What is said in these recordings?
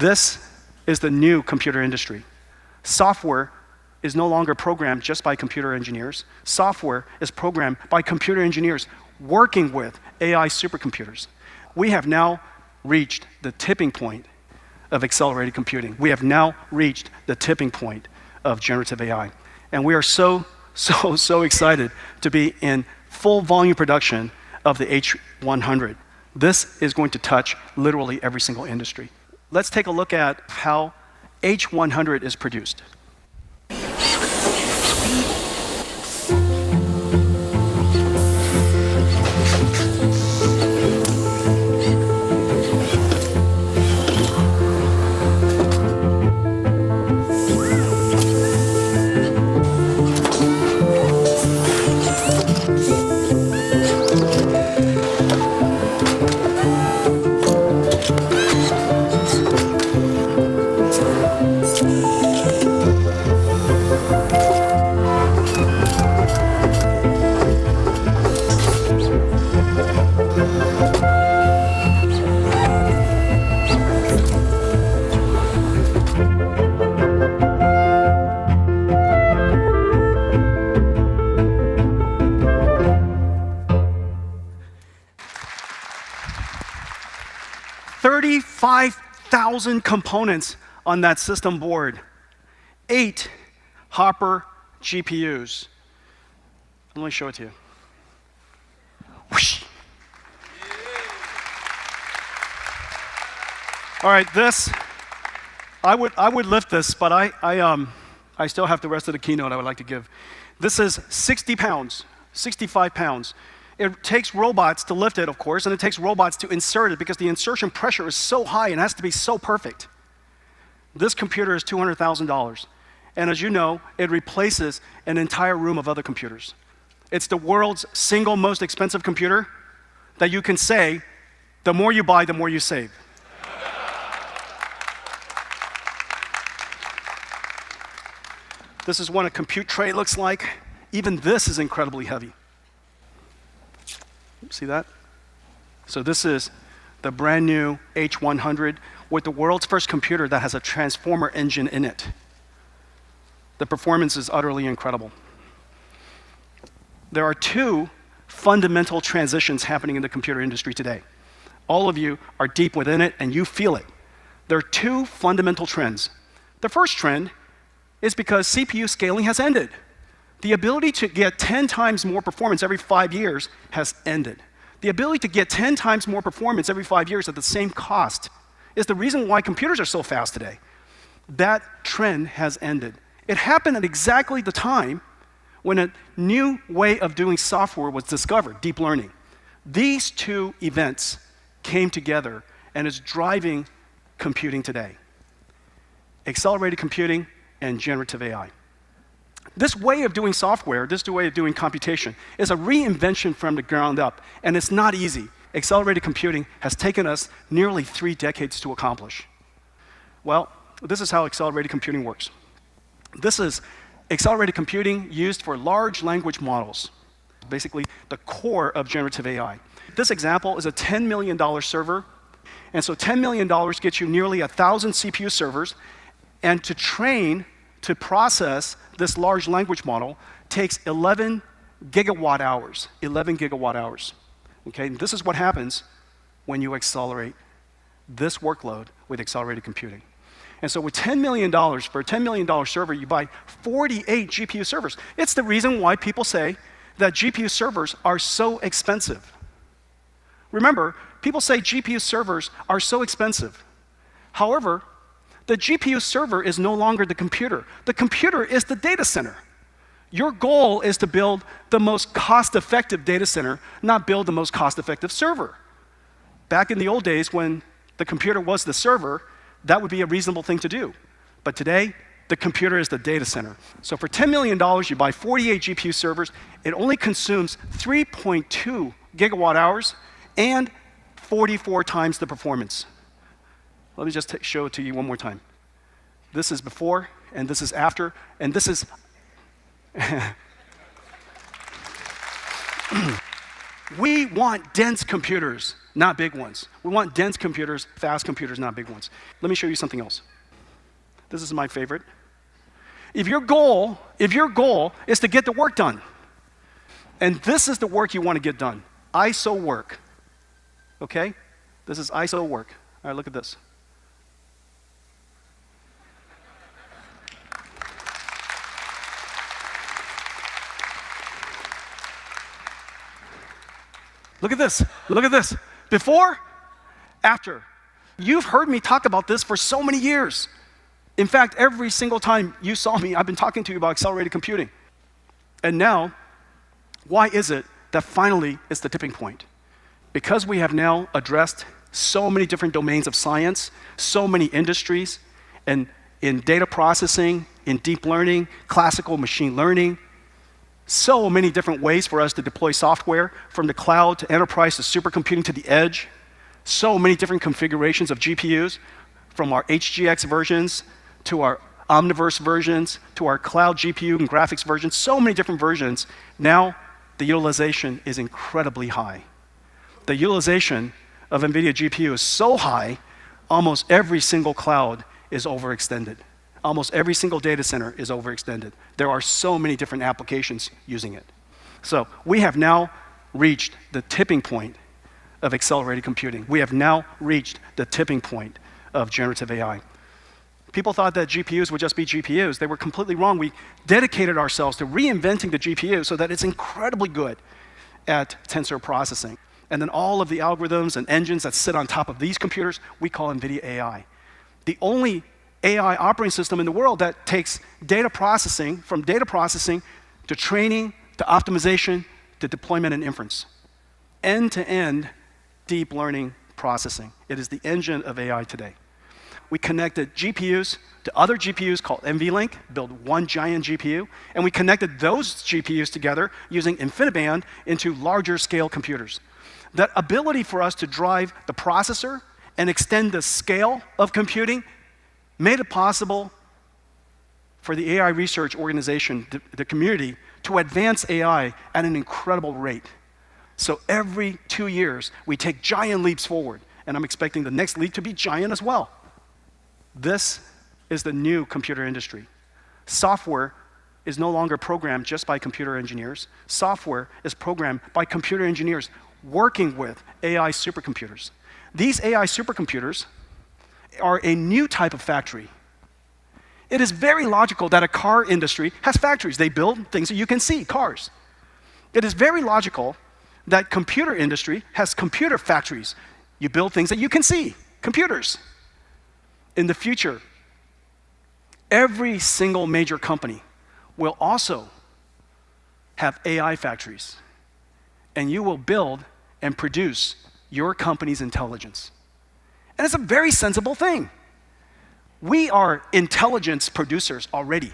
This is the new computer industry. Software is no longer programmed just by computer engineers. Software is programmed by computer engineers working with AI supercomputers. We have now reached the tipping point of accelerated computing. We have now reached the tipping point of generative AI. And we are so excited to be in full volume production of the H100. This is going to touch literally every single industry. Let's take a look at how H100 is produced. $35,000 components on that system board. 8 Hopper GPUs. Let me show it to you. Whoosh. All right, this, I would lift this, but I still have the rest of the keynote I would like to give. This is 60 pounds, 65 pounds. It takes robots to lift it, of course, and it takes robots to insert it because the insertion pressure is so high and has to be so perfect. This computer is $200,000. And as you know, it replaces an entire room of other computers. It's the world's single most expensive computer that you can say, the more you buy, the more you save. This is what a compute tray looks like. Even this is incredibly heavy. See that? So this is the brand new H100 with the world's first computer that has a transformer engine in it. The performance is utterly incredible. There are 2 fundamental transitions happening in the computer industry today. All of you are deep within it and you feel it. There are 2 fundamental trends. The first trend is because CPU scaling has ended. The ability to get 10 times more performance every 5 years has ended. The ability to get 10 times more performance every 5 years at the same cost is the reason why computers are so fast today. That trend has ended. It happened at exactly the time when a new way of doing software was discovered, deep learning. These 2 events came together and is driving computing today. Accelerated computing and generative AI. This way of doing software, this way of doing computation, is a reinvention from the ground up, and it's not easy. Accelerated computing has taken us nearly 3 decades to accomplish. Well, this is how accelerated computing works. This is accelerated computing used for large language models, basically the core of generative AI. This example is a $10 million server, and so $10 million gets you nearly 1,000 CPU servers, and to process this large language model takes 11 gigawatt hours, 11 gigawatt hours. Okay, and this is what happens when you accelerate this workload with accelerated computing. And so with $10 million, for a $10 million server, you buy 48 GPU servers. It's the reason why people say that GPU servers are so expensive. Remember, people say GPU servers are so expensive. However, the GPU server is no longer the computer. The computer is the data center. Your goal is to build the most cost-effective data center, not build the most cost-effective server. Back in the old days when the computer was the server, that would be a reasonable thing to do. But today, the computer is the data center. So for $10 million, you buy 48 GPU servers. It only consumes 3.2 gigawatt hours and 44 times the performance. Let me just show it to you one more time. This is before, and this is after, and this is We want dense computers, not big ones. We want dense computers, fast computers, not big ones. Let me show you something else. This is my favorite. If your goal is to get the work done, and this is the work you want to get done, ISO work, okay? This is ISO work. All right, look at this. Look at this. Look at this. Before, after. You've heard me talk about this for so many years. In fact, every single time you saw me, I've been talking to you about accelerated computing. And now, why is it that finally it's the tipping point? Because we have now addressed so many different domains of science, so many industries, and in data processing, in deep learning, classical machine learning, so many different ways for us to deploy software, from the cloud to enterprise to supercomputing to the edge. So many different configurations of GPUs, from our HGX versions to our Omniverse versions to our cloud GPU and graphics versions. So many different versions. Now, the utilization is incredibly high. The utilization of NVIDIA GPU is so high, almost every single cloud is overextended. Almost every single data center is overextended. There are so many different applications using it. So we have now reached the tipping point of accelerated computing. We have now reached the tipping point of generative AI. People thought that GPUs would just be GPUs. They were completely wrong. We dedicated ourselves to reinventing the GPU so that it's incredibly good at tensor processing. And then all of the algorithms and engines that sit on top of these computers, we call NVIDIA AI. The only AI operating system in the world that takes data processing, from data processing to training, to optimization, to deployment and inference. End-to-end deep learning processing. It is the engine of AI today. We connected GPUs to other GPUs called NVLink, build one giant GPU, and we connected those GPUs together using InfiniBand into larger scale computers. That ability for us to drive the processor and extend the scale of computing made it possible for the AI research organization, the community, to advance AI at an incredible rate. So every 2 years, we take giant leaps forward, and I'm expecting the next leap to be giant as well. This is the new computer industry. Software is no longer programmed just by computer engineers. Software is programmed by computer engineers working with AI supercomputers. These AI supercomputers are a new type of factory. It is very logical that a car industry has factories. They build things that you can see, cars. It is very logical that computer industry has computer factories. You build things that you can see, computers. In the future, every single major company will also have AI factories, and you will build and produce your company's intelligence. And it's a very sensible thing. We are intelligence producers already.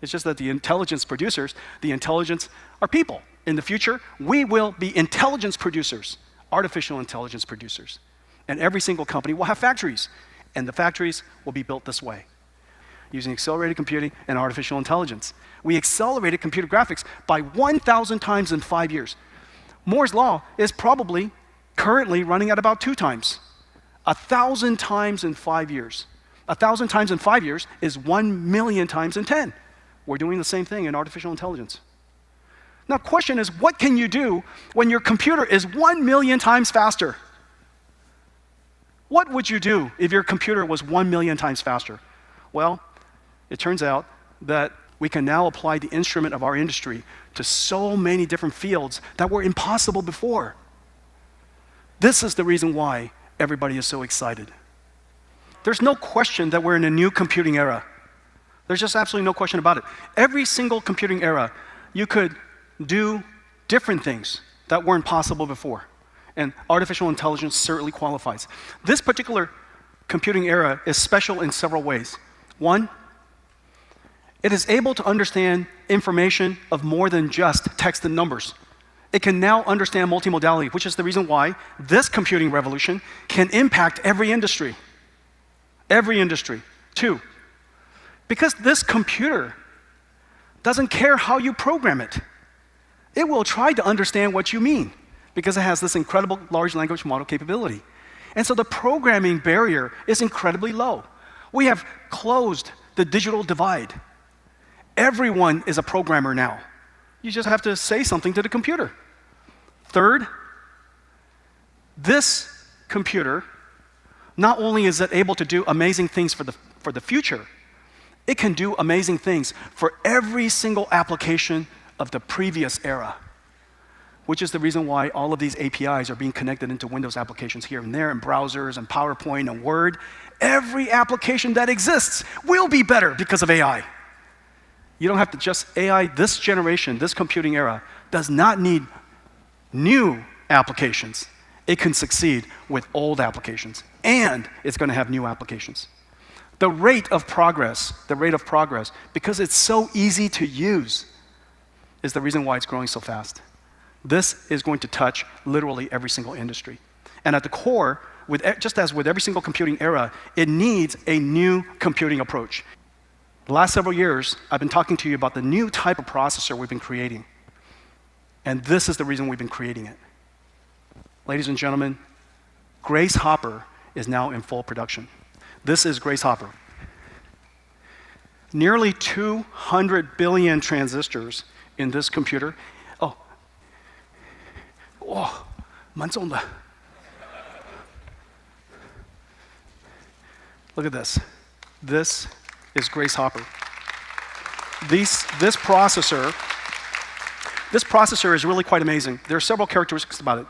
It's just that the intelligence producers, the intelligence are people. In the future, we will be intelligence producers, artificial intelligence producers. And every single company will have factories. And the factories will be built this way, using accelerated computing and artificial intelligence. We accelerated computer graphics by 1,000 times in 5 years. Moore's law is probably currently running at about 2 times. 1,000 times in 5 years. 1,000 times in 5 years is 1,000,000 times in 10. We're doing the same thing in artificial intelligence. Now, the question is, what can you do when your computer is 1,000,000 times faster? What would you do if your computer was 1,000,000 times faster? Well, it turns out that we can now apply the instrument of our industry to so many different fields that were impossible before. This is the reason why everybody is so excited. There's no question that we're in a new computing era. There's just absolutely no question about it. Every single computing era, you could do different things that weren't possible before. And artificial intelligence certainly qualifies. This particular computing era is special in several ways. One, it is able to understand information of more than just text and numbers. It can now understand multimodality, which is the reason why this computing revolution can impact every industry. Every industry. Two, because this computer doesn't care how you program it. It will try to understand what you mean. because it has this incredible large language model capability. And so the programming barrier is incredibly low. We have closed the digital divide. Everyone is a programmer now. You just have to say something to the computer. Third, this computer, not only is it able to do amazing things for the future, it can do amazing things for every single application of the previous era, which is the reason why all of these APIs are being connected into Windows applications here and there, and browsers, and PowerPoint, and Word. Every application that exists will be better because of AI. You don't have to just AI. This generation, this computing era, does not need new applications. It can succeed with old applications, and it's going to have new applications. The rate of progress, because it's so easy to use, is the reason why it's growing so fast. This is going to touch literally every single industry. And at the core, just as with every single computing era, it needs a new computing approach. The last several years, I've been talking to you about the new type of processor we've been creating. And this is the reason we've been creating it. Ladies and gentlemen, Grace Hopper is now in full production. This is Grace Hopper. Nearly 200 billion transistors in this computer. Oh, 蛮重的. Look at this. This is Grace Hopper. This processor is really quite amazing. There are several characteristics about it.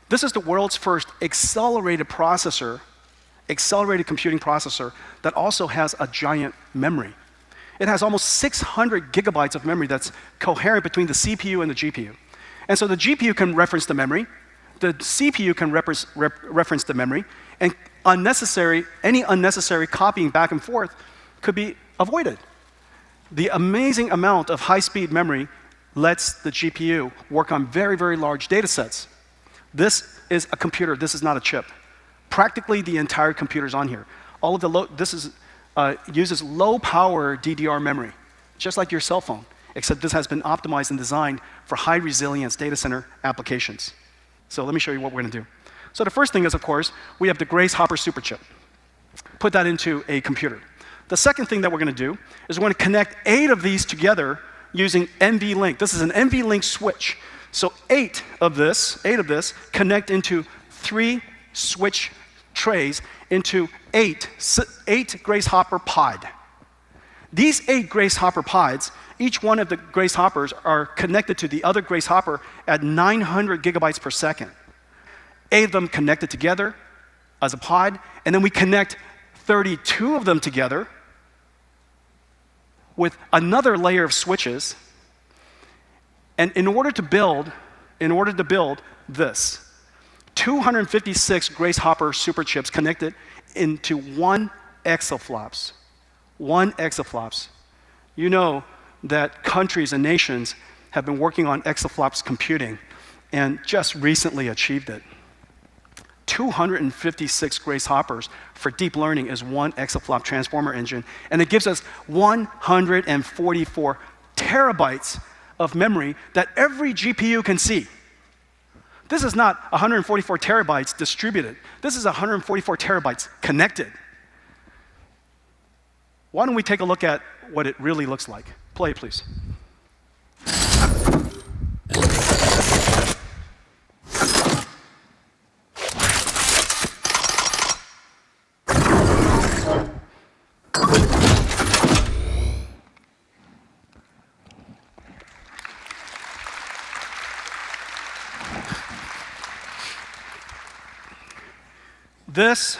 This is the world's first accelerated computing processor that also has a giant memory. It has almost 600 gigabytes of memory that's coherent between the CPU and the GPU. And so the GPU can reference the memory, the CPU can reference the memory, and any unnecessary copying back and forth could be avoided. The amazing amount of high-speed memory lets the GPU work on very, very large data sets. This is a computer. This is not a chip. Practically the entire computer is on here. All of the uses low-power DDR memory, just like your cell phone, except this has been optimized and designed for high-resilience data center applications. So let me show you what we're going to do. So the first thing is, of course, we have the Grace Hopper Superchip. Put that into a computer. The second thing that we're going to do is we're going to connect 8 of these together using NVLink. This is an NVLink switch. So 8 of this connect into 3 switch trays into 8 Grace Hopper pod. These 8 Grace Hopper pods, each one of the Grace Hoppers are connected to the other Grace Hopper at 900 gigabytes per second. 8 of them connected together as a pod, and then we connect 32 of them together with another layer of switches. And in order to build this, 256 Grace Hopper superchips connected into 1 exaflops. 1 exaflops. You know that countries and nations have been working on exaflops computing and just recently achieved it. 256 Grace Hoppers for deep learning is 1 exaflop transformer engine, and it gives us 144 terabytes of memory that every GPU can see. This is not 144 terabytes distributed. This is 144 terabytes connected. Why don't we take a look at what it really looks like? Play, please. This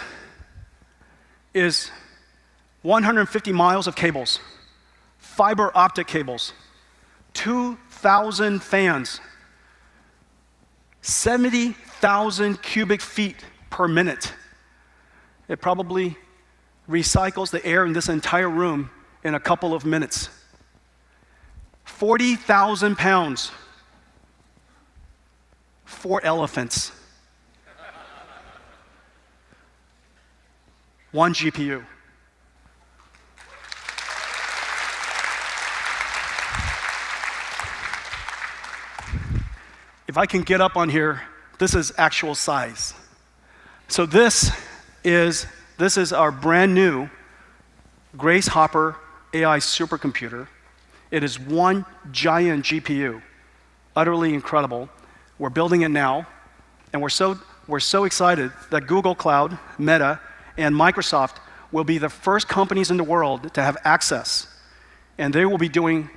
is 150 miles of cables, fiber optic cables, 2,000 fans, 70,000 cubic feet per minute. It probably recycles the air in this entire room in a couple of minutes. 40,000 pounds, 4 elephants. 1 GPU. If I can get up on here This is actual size. So this is our brand new 𝘀𝗲𝗿𝗃𝗶𝗃𝗀𝗃 AI supercomputer. It is one giant GPU, utterly incredible. We're building it now, and we're so excited that Google Cloud, Meta, and Microsoft will be the first companies in the world to have access. And they will be doing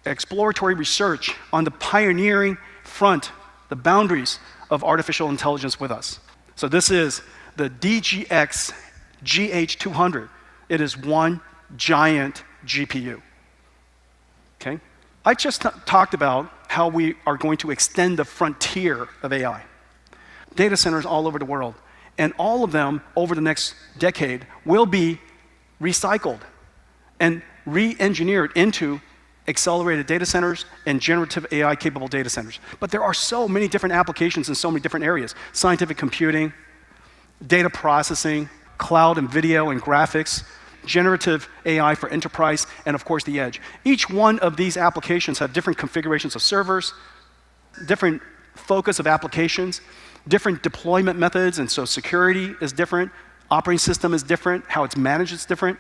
exploratory research on the pioneering front, the boundaries of artificial intelligence with us. So this is the DGX GH200. It is one giant GPU. Okay? I just talked about how we are going to extend the frontier of AI. Data centers all over the world, and all of them over the next decade will be recycled and re-engineered into accelerated data centers and generative AI capable data centers. But there are so many different applications in so many different areas. Scientific computing, data processing, cloud and video and graphics, generative AI for enterprise, and of course the edge. Each one of these applications have different configurations of servers, different focus of applications, different deployment methods, and so security is different, operating system is different, how it's managed is different.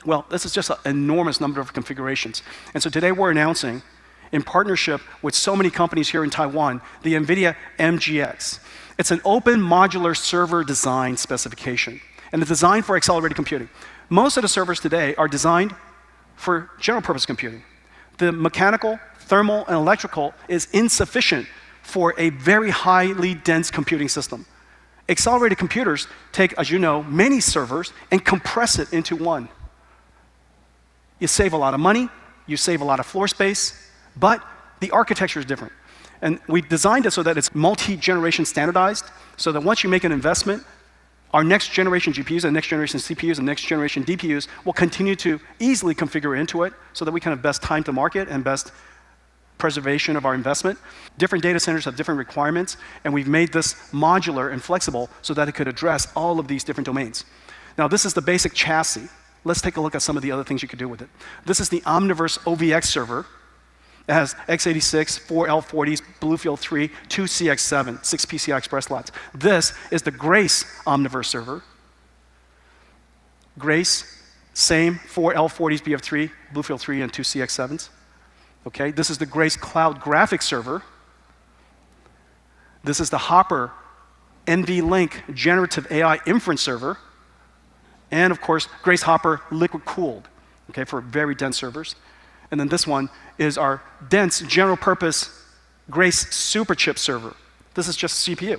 Well, this is just an enormous number of configurations. And so today we're announcing, in partnership with so many companies here in Taiwan, the NVIDIA MGX. It's an open modular server design specification, and it's designed for accelerated computing. Most of the servers today are designed for general purpose computing. The mechanical, thermal, and electrical is insufficient for a very highly dense computing system. Accelerated computers take, as you know, many servers and compress it into one. You save a lot of money, you save a lot of floor space, but the architecture is different. And we designed it so that it's multi-generation standardized, so that once you make an investment, our next generation GPUs and next generation CPUs and next generation DPUs will continue to easily configure into it so that we can have best time to market and best preservation of our investment. Different data centers have different requirements, and we've made this modular and flexible so that it could address all of these different domains. Now, this is the basic chassis. Let's take a look at some of the other things you could do with it. This is the Omniverse OVX server. It has x86, 4 L40s, BlueField-3, 2 CX7, 6 PCI Express slots. This is the Grace Omniverse server. Grace, same 4 L40s, BF3, BlueField-3, and 2 CX7s. Okay, this is the Grace Cloud Graphics server. This is the Hopper NVLink Generative AI Inference server. And of course, Grace Hopper liquid cooled, okay, for very dense servers. And then this one is our dense general purpose Grace Superchip server. This is just CPU.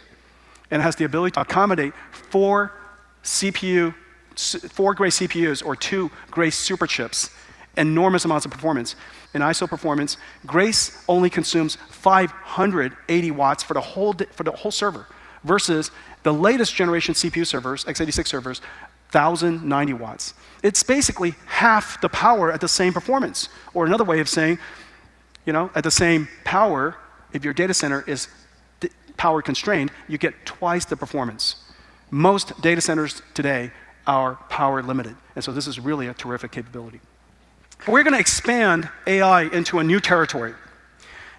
And it has the ability to accommodate 4 Grace CPUs or 2 Grace Superchips. Enormous amounts of performance. In ISO performance, Grace only consumes 580 watts for the whole server, versus the latest generation CPU servers, x86 servers, 1,090 watts. It's basically half the power at the same performance. Or another way of saying, you know, at the same power, if your data center is power constrained, you get twice the performance. Most data centers today are power limited. And so this is really a terrific capability. We're going to expand AI into a new territory.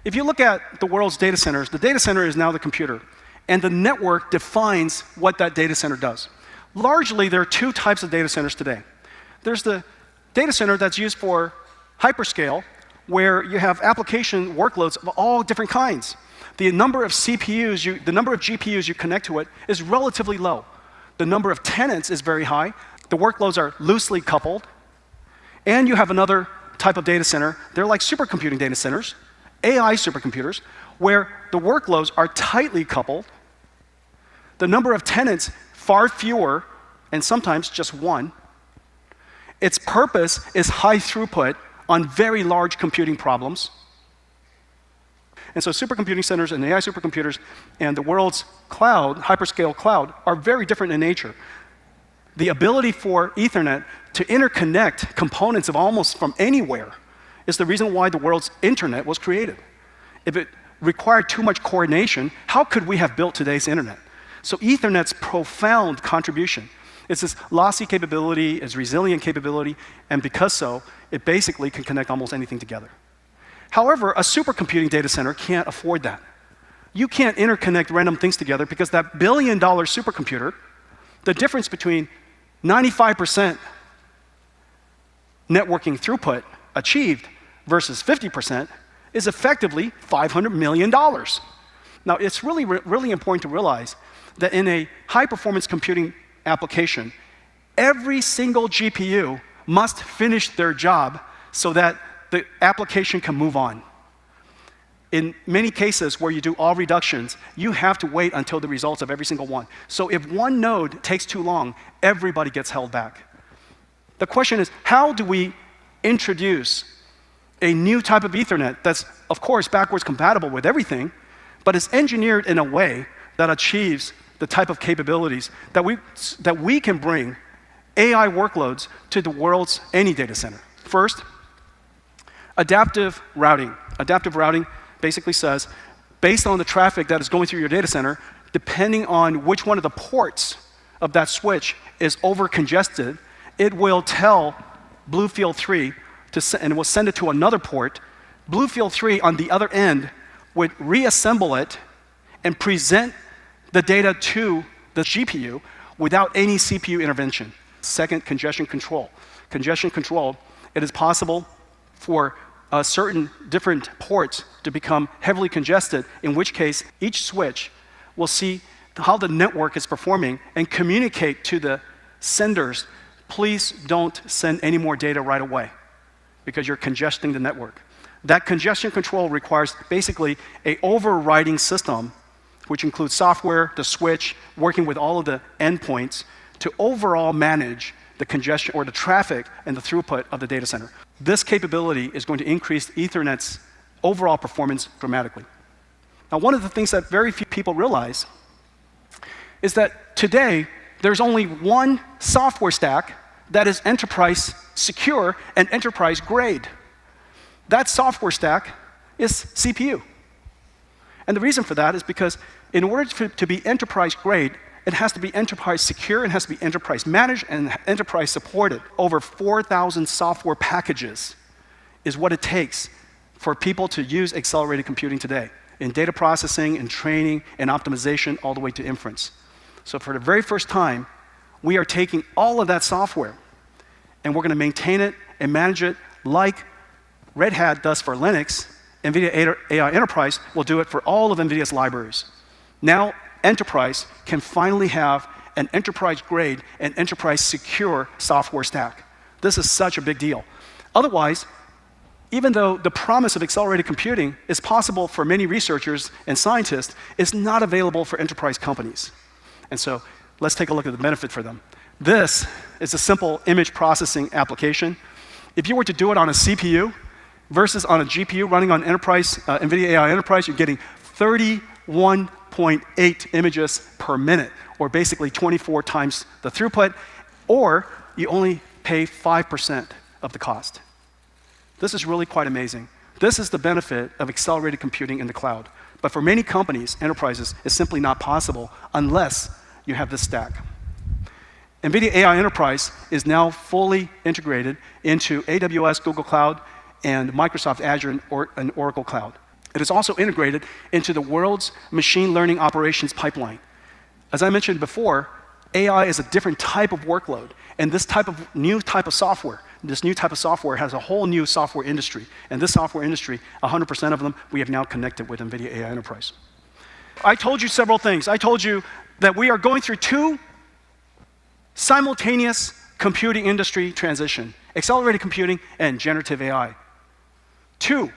If you look at the world's data centers, the data center is now the computer. And the network defines what that data center does. Largely, there are 2 types of data centers today. There's the data center that's used for hyperscale, where you have application workloads of all different kinds. The number of CPUs, the number of GPUs you connect to it is relatively low. The number of tenants is very high. The workloads are loosely coupled. And you have another type of data center. They're like supercomputing data centers, AI supercomputers, where the workloads are tightly coupled. The number of tenants far fewer, and sometimes just one. Its purpose is high throughput on very large computing problems. And so supercomputing centers and AI supercomputers and the world's cloud, hyperscale cloud, are very different in nature. The ability for Ethernet to interconnect components of almost from anywhere is the reason why the world's internet was created. If it required too much coordination, how could we have built today's internet? So Ethernet's profound contribution is this lossy capability, is resilient capability, and because so, it basically can connect almost anything together. However, a supercomputing data center can't afford that. You can't interconnect random things together because that billion-dollar supercomputer, the difference between 95% networking throughput achieved versus 50% is effectively $500 million. Now, it's really important to realize that in a high-performance computing application, every single GPU must finish their job so that the application can move on. In many cases where you do all reductions, you have to wait until the results of every single one. So if one node takes too long, everybody gets held back. The question is, how do we introduce a new type of Ethernet that's, of course, backwards compatible with everything, but is engineered in a way that achieves the type of capabilities that we can bring AI workloads to the world's any data center? First, adaptive routing. Adaptive routing basically says, based on the traffic that is going through your data center, depending on which one of the ports of that switch is over-congested, it will tell BlueField-3 and it will send it to another port. BlueField-3 on the other end would reassemble it and present the data to the GPU without any CPU intervention. Second, congestion control. Congestion control, it is possible for certain different ports to become heavily congested, in which case each switch will see how the network is performing and communicate to the senders, please don't send any more data right away because you're congesting the network. That congestion control requires basically an overriding system, which includes software, the switch, working with all of the endpoints to overall manage the congestion or the traffic and the throughput of the data center. This capability is going to increase Ethernet's overall performance dramatically. Now, one of the things that very few people realize is that today there's only one software stack that is enterprise secure and enterprise grade. That software stack is CPU. And the reason for that is because in order to be enterprise grade, it has to be enterprise secure, it has to be enterprise managed, and enterprise supported. Over 4,000 software packages is what it takes for people to use accelerated computing today in data processing, in training, in optimization, all the way to inference. So for the very first time, we are taking all of that software and we're going to maintain it and manage it like Red Hat does for Linux. NVIDIA AI Enterprise will do it for all of NVIDIA's libraries. Now, enterprise can finally have an enterprise-grade and enterprise-secure software stack. This is such a big deal. Otherwise, even though the promise of accelerated computing is possible for many researchers and scientists, it's not available for enterprise companies. And so let's take a look at the benefit for them. This is a simple image processing application. If you were to do it on a CPU versus on a GPU running on enterprise, NVIDIA AI Enterprise, you're getting 31.8 images per minute, or basically 24 times the throughput, or you only pay 5% of the cost. This is really quite amazing. This is the benefit of accelerated computing in the cloud. But for many companies, enterprises, it's simply not possible unless you have this stack. NVIDIA AI Enterprise is now fully integrated into AWS, Google Cloud, and Microsoft Azure and Oracle Cloud. It is also integrated into the world's machine learning operations pipeline. As I mentioned before, AI is a different type of workload, and this new type of software has a whole new software industry. And this software industry, 100% of them, we have now connected with NVIDIA AI Enterprise. I told you several things. I told you that we are going through two simultaneous computing industry transition: accelerated computing and generative AI. Two,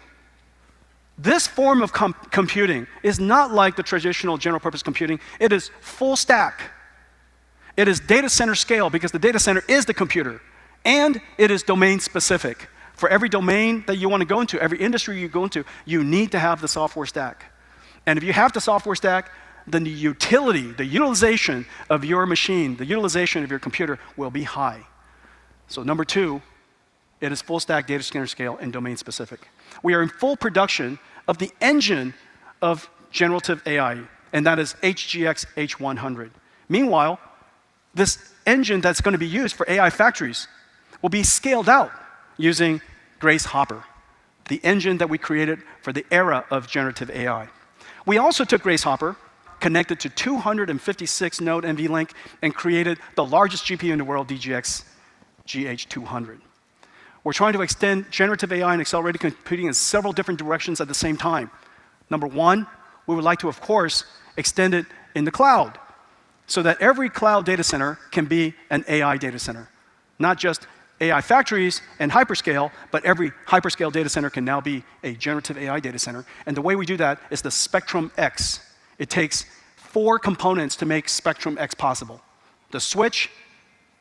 this form of computing is not like the traditional general purpose computing. It is full stack. It is data center scale because the data center is the computer, and it is domain specific. For every domain that you want to go into, every industry you go into, you need to have the software stack. And if you have the software stack, then the utilization of your machine, the utilization of your computer will be high. So number two, it is full stack, data center scale, and domain specific. We are in full production of the engine of generative AI, and that is HGX H100. Meanwhile, this engine that's going to be used for AI factories will be scaled out using Grace Hopper, the engine that we created for the era of generative AI. We also took Grace Hopper, connected to 256-node NVLink, and created the largest GPU in the world, DGX GH200. We're trying to extend generative AI and accelerated computing in several different directions at the same time. Number one, we would like to, of course, extend it in the cloud so that every cloud data center can be an AI data center. Not just AI factories and hyperscale, but every hyperscale data center can now be a generative AI data center. And the way we do that is the Spectrum-X. It takes 4 components to make Spectrum-X possible. The switch,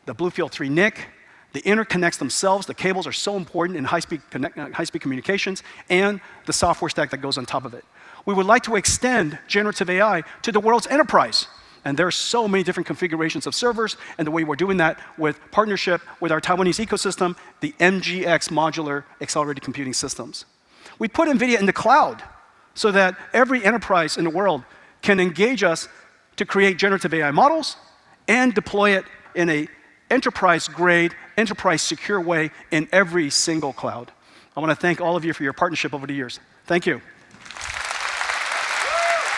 the BlueField-3 NIC, the interconnects themselves, the cables are so important in high-speed communications, and the software stack that goes on top of it. We would like to extend generative AI to the world's enterprise. And there are so many different configurations of servers, and the way we're doing that with partnership with our Taiwanese ecosystem, the MGX modular accelerated computing systems. We put NVIDIA in the cloud so that every enterprise in the world can engage us to create generative AI models and deploy it in an enterprise-grade, enterprise-secure way in every single cloud. I want to thank all of you for your partnership over the years. Thank you.